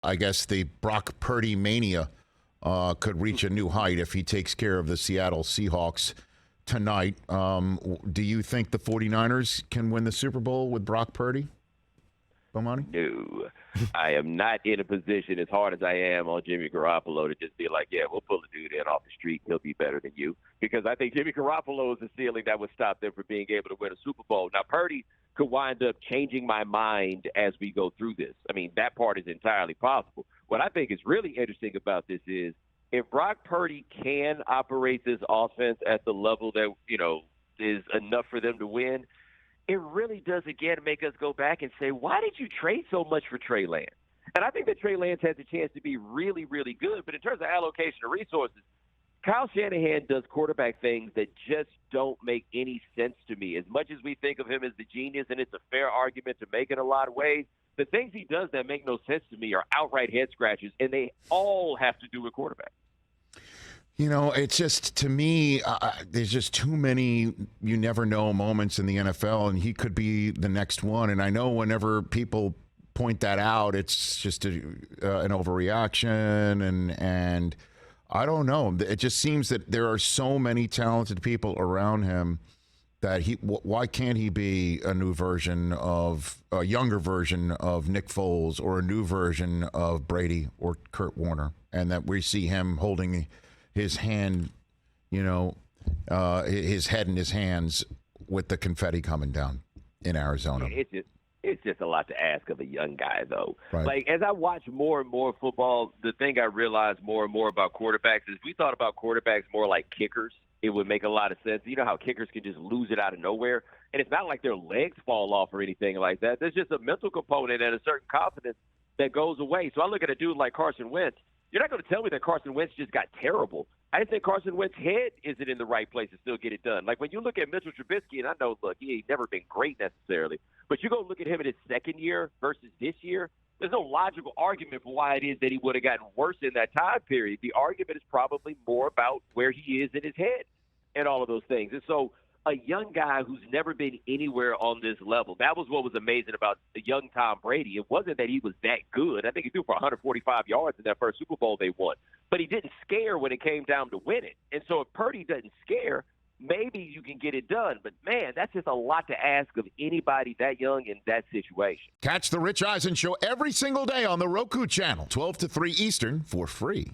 I guess the Brock Purdy mania could reach a new height if he takes care of the Seattle Seahawks tonight. Do you think the 49ers can win the Super Bowl with Brock Purdy, Bomani? No, I am not in a position, as hard as I am on Jimmy Garoppolo, to just be like, yeah, we'll pull a dude in off the street. He'll be better than you. Because I think Jimmy Garoppolo is the ceiling that would stop them from being able to win a Super Bowl. Now, Purdy could wind up changing my mind as we go through this. I mean, that part is entirely possible. What I think is really interesting about this is if Brock Purdy can operate this offense at the level that, is enough for them to win, it really does, again, make us go back and say, why did you trade so much for Trey Lance? And I think that Trey Lance has a chance to be really, really good. But in terms of allocation of resources, Kyle Shanahan does quarterback things that just don't make any sense to me. As much as we think of him as the genius, and it's a fair argument to make in a lot of ways, the things he does that make no sense to me are outright head scratches, and they all have to do with quarterback. It's just, to me, there's just too many you never know moments in the NFL, and he could be the next one. And I know whenever people point that out, it's just an overreaction, and I don't know. It just seems that there are so many talented people around him that why can't he be a younger version of Nick Foles or a new version of Brady or Kurt Warner, and that we see him holding his hand, his head in his hands with the confetti coming down in Arizona. It's just a lot to ask of a young guy, though. Right. Like, as I watch more and more football, the thing I realize more and more about quarterbacks is we thought about quarterbacks more like kickers. It would make a lot of sense. You know how kickers can just lose it out of nowhere? And it's not like their legs fall off or anything like that. There's just a mental component and a certain confidence that goes away. So I look at a dude like Carson Wentz. You're not going to tell me that Carson Wentz just got terrible. I just think Carson Wentz's head isn't in the right place to still get it done. Like, when you look at Mitchell Trubisky, and I know, look, he ain't never been great necessarily, but you go look at him in his second year versus this year, there's no logical argument for why it is that he would have gotten worse in that time period. The argument is probably more about where he is in his head and all of those things. And so a young guy who's never been anywhere on this level, that was what was amazing about the young Tom Brady. It wasn't that he was that good. I think he threw for 145 yards in that first Super Bowl they won. But he didn't scare when it came down to win it. And so if Purdy doesn't scare, maybe you can get it done. But, man, that's just a lot to ask of anybody that young in that situation. Catch the Rich Eisen Show every single day on the Roku channel, 12 to 3 Eastern, for free.